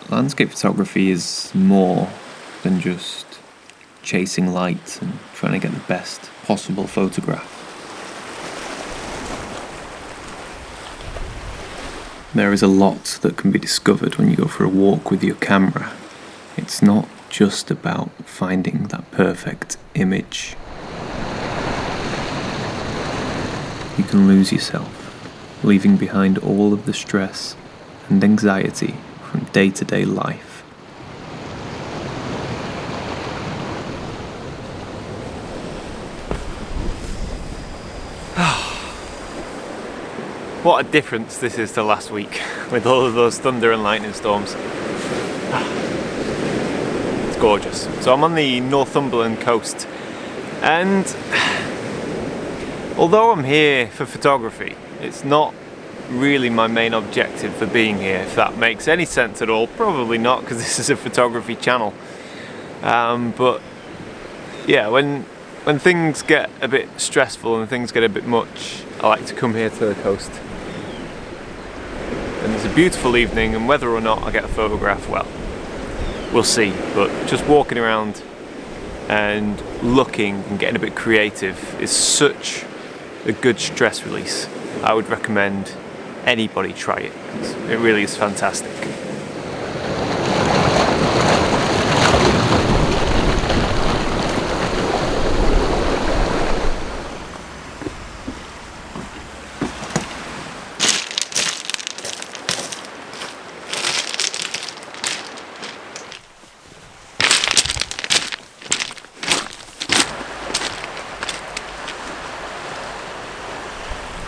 Landscape photography is more than just chasing light and trying to get the best possible photograph. There is a lot that can be discovered when you go for a walk with your camera. It's not just about finding that perfect image. You can lose yourself, leaving behind all of the stress and anxiety from day-to-day life. What a difference this is to last week with all of those thunder and lightning storms. It's gorgeous. So I'm on the Northumberland coast, and although I'm here for photography, it's not really my main objective for being here, if that makes any sense at all. Probably not, because this is a photography channel. But yeah, when things get a bit stressful and things get a bit much, I like to come here to the coast. And it's a beautiful evening, and whether or not I get a photograph, well, we'll see. But just walking around and looking and getting a bit creative is such a good stress release. I would recommend anybody try it. It really is fantastic.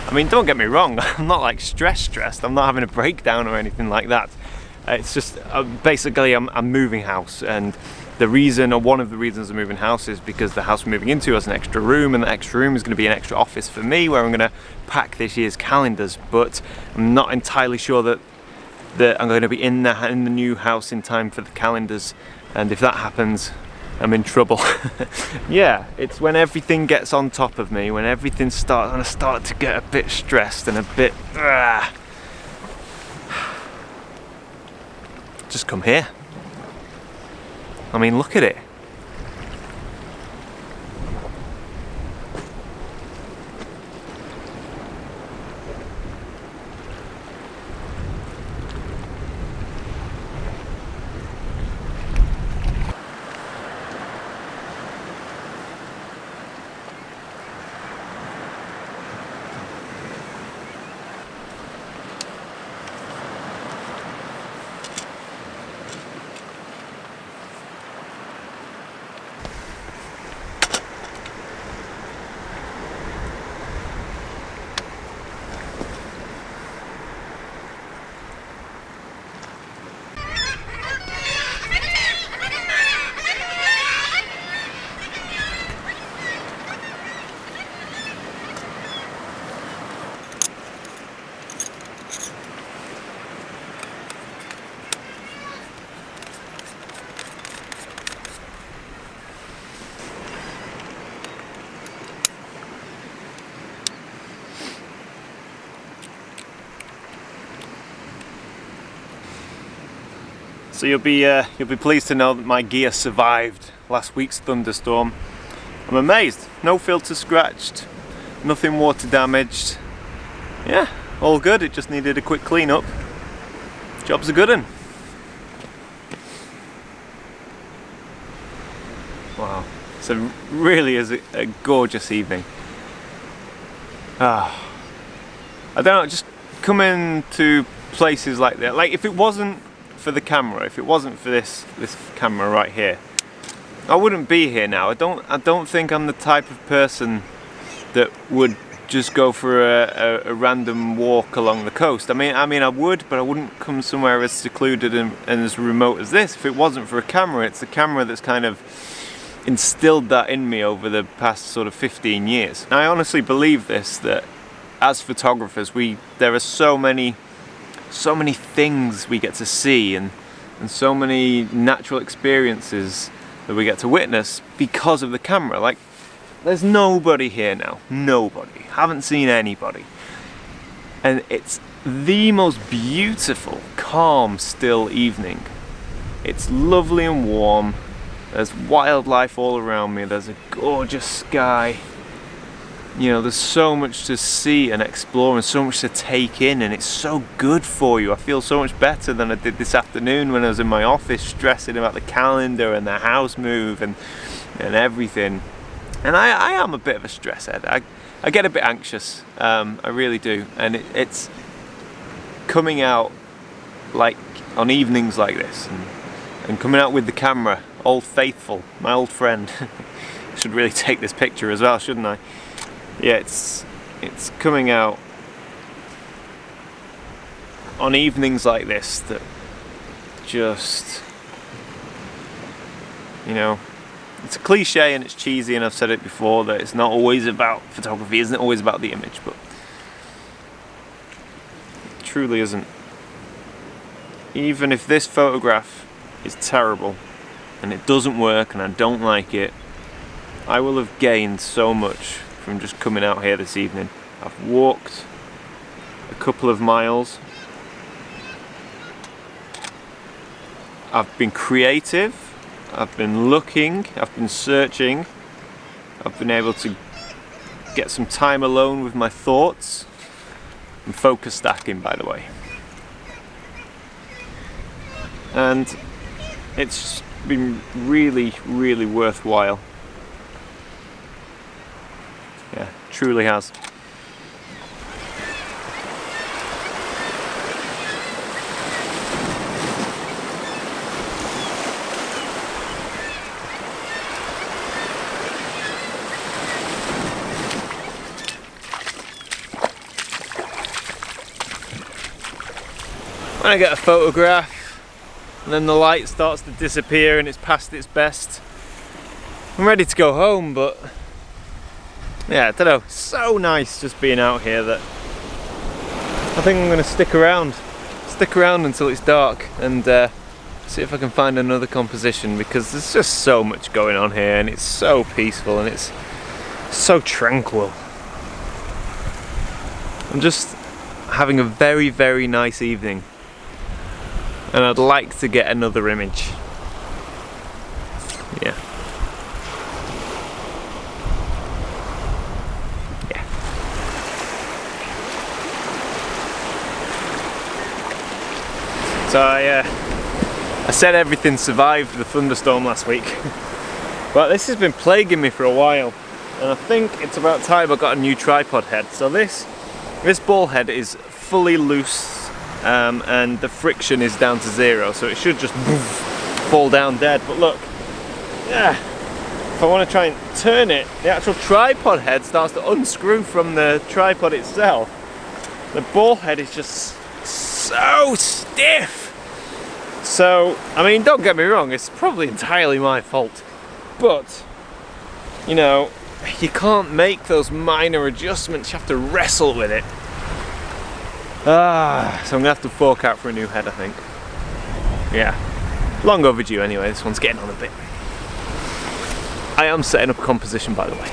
I mean, don't get me wrong, I'm not like stressed, I'm not having a breakdown or anything like that. It's just, basically I'm moving house, and the reason, or one of the reasons I'm moving house, is because the house we're moving into has an extra room, and the extra room is going to be an extra office for me, where I'm going to pack this year's calendars, but I'm not entirely sure that I'm going to be in the new house in time for the calendars, and if that happens, I'm in trouble. Yeah, it's when everything gets on top of me, when everything starts, and I start to get a bit stressed and a bit... Just come here. I mean, look at it. So you'll be pleased to know that my gear survived last week's thunderstorm. I'm amazed. No filter scratched, nothing water damaged. Yeah, all good. It just needed a quick clean up. Job's a good one. Wow, so really is a gorgeous evening. I don't know, just coming to places like that. Like, if it wasn't for the camera, if it wasn't for this camera right here, I wouldn't be here now. I don't think I'm the type of person that would just go for a random walk along the coast. I mean I would, but I wouldn't come somewhere as secluded and as remote as this if it wasn't for a camera. It's the camera that's kind of instilled that in me over the past sort of 15 years. I honestly believe this, that as photographers there are so many things we get to see and so many natural experiences that we get to witness because of the camera. Like, there's nobody here now. Nobody. Haven't seen anybody. And it's the most beautiful, calm, still evening It's lovely and warm. There's wildlife all around me. There's a gorgeous sky. You know, there's so much to see and explore and so much to take in, and it's so good for you. I feel so much better than I did this afternoon when I was in my office stressing about the calendar and the house move and everything. And I am a bit of a stress head. I get a bit anxious, I really do. And it's coming out like on evenings like this and coming out with the camera, Old Faithful, my old friend. Should really take this picture as well, shouldn't I? Yeah, it's coming out on evenings like this that just, you know, it's a cliche and it's cheesy, and I've said it before that it's not always about photography, isn't always about the image, but it truly isn't. Even if this photograph is terrible and it doesn't work and I don't like it, I will have gained so much from just coming out here this evening. I've walked a couple of miles. I've been creative. I've been looking. I've been searching. I've been able to get some time alone with my thoughts. And focus stacking, by the way. And it's been really, really worthwhile. Yeah, truly has. When I get a photograph and then the light starts to disappear and it's past its best, I'm ready to go home, but yeah, I don't know, so nice just being out here that I think I'm going to stick around until it's dark and see if I can find another composition, because there's just so much going on here and it's so peaceful and it's so tranquil. I'm just having a very, very nice evening and I'd like to get another image. Yeah. So I said everything survived the thunderstorm last week, but this has been plaguing me for a while, and I think it's about time I got a new tripod head. So this ball head is fully loose, and the friction is down to 0, so it should just fall down dead. But look, yeah, if I want to try and turn it, the actual tripod head starts to unscrew from the tripod itself. The ball head is just so stiff. So, I mean, don't get me wrong, it's probably entirely my fault, but you know, you can't make those minor adjustments, you have to wrestle with it. So I'm gonna have to fork out for a new head, I think. Yeah, long overdue anyway, this one's getting on a bit. I am setting up a composition, by the way.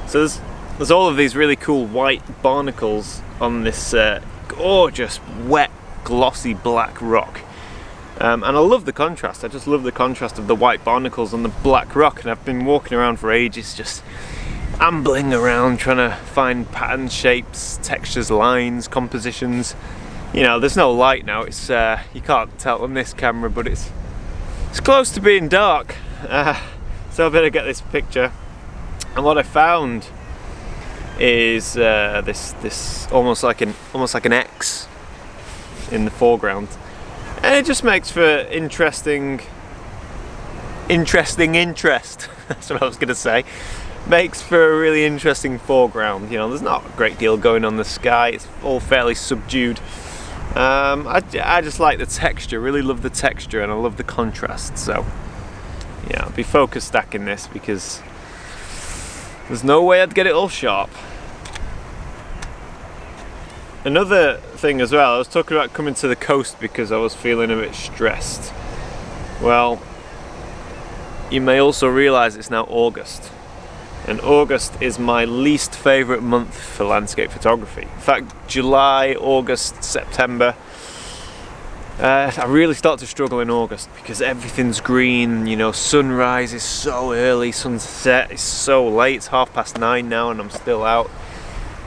So there's all of these really cool white barnacles on this gorgeous, wet, glossy black rock. And I love the contrast. I just love the contrast of the white barnacles on the black rock, and I've been walking around for ages just ambling around trying to find patterns, shapes, textures, lines, compositions. You know, there's no light now. It's you can't tell on this camera, but it's close to being dark. So I better get this picture. And what I found is this almost like an X in the foreground, and it just makes for interesting interest. That's what I was going to say. Makes for a really interesting foreground. You know, there's not a great deal going on in the sky. It's all fairly subdued. I just like the texture. Really love the texture, and I love the contrast. So yeah, I'll be focus stacking this because there's no way I'd get it all sharp. Another thing as well, I was talking about coming to the coast because I was feeling a bit stressed. Well, you may also realise it's now August, And August is my least favourite month for landscape photography. In fact, July, August, September, I really start to struggle in August because everything's green, you know, sunrise is so early, sunset is so late, it's 9:30 now and I'm still out.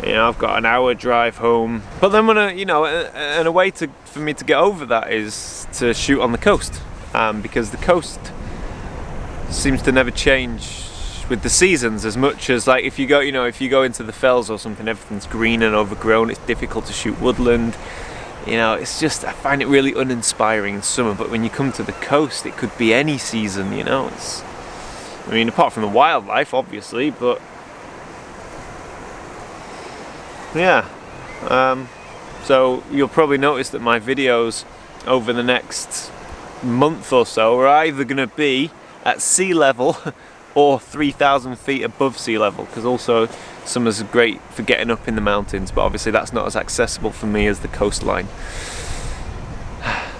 You know, I've got an hour drive home. But then when and a way for me to get over that is to shoot on the coast. Because the coast seems to never change with the seasons as much as, like, if you go into the fells or something, everything's green and overgrown, it's difficult to shoot woodland. You know, it's just, I find it really uninspiring in summer, but when you come to the coast, it could be any season, you know. I mean, apart from the wildlife, obviously, but yeah. So you'll probably notice that my videos over the next month or so are either going to be at sea level or 3,000 feet above sea level, because also summer's great for getting up in the mountains, but obviously that's not as accessible for me as the coastline.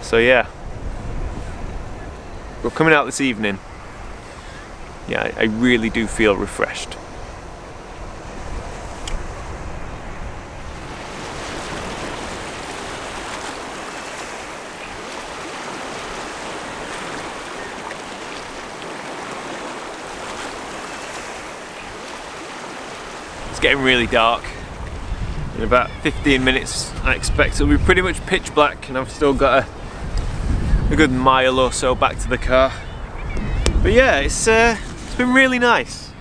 So yeah, we're coming out this evening. Yeah, I really do feel refreshed. Getting really dark. In about 15 minutes I expect it'll be pretty much pitch black, and I've still got a good mile or so back to the car. But yeah, it's been really nice.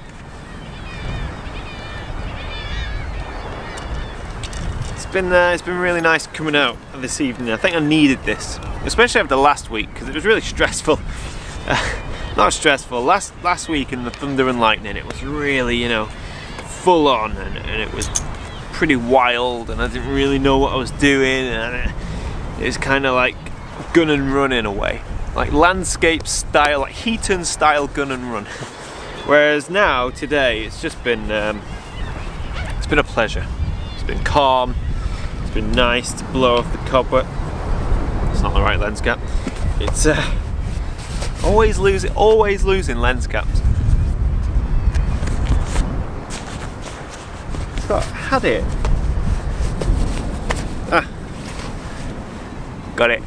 It's been really nice coming out this evening. I think I needed this, especially after last week, because it was really stressful. Not stressful. Last week in the thunder and lightning, it was really, you know, full on, and it was pretty wild, and I didn't really know what I was doing, and it was kind of like gun and run in a way, like landscape style, like Heaton style gun and run. Whereas now, today, it's just been it's been a pleasure. It's been calm, it's been nice to blow off the cobweb. It's not the right lens cap. It's always losing lens caps. Had it. Got it.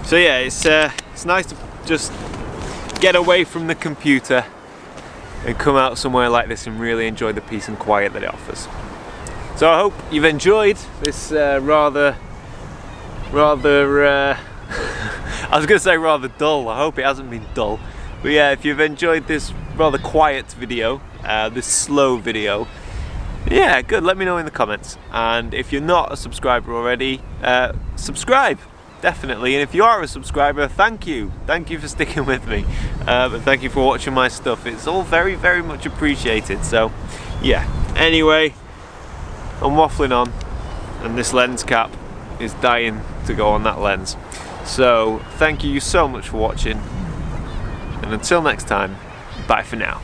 So yeah, it's nice to just get away from the computer and come out somewhere like this and really enjoy the peace and quiet that it offers. So I hope you've enjoyed this rather I was going to say rather dull. I hope it hasn't been dull. But yeah, if you've enjoyed this rather quiet video, this slow video, yeah, good, let me know in the comments. And if you're not a subscriber already, subscribe, definitely. And if you are a subscriber, thank you for sticking with me, and thank you for watching my stuff. It's all very, very much appreciated. So yeah, anyway, I'm waffling on, and this lens cap is dying to go on that lens. So thank you so much for watching, and until next time, bye for now.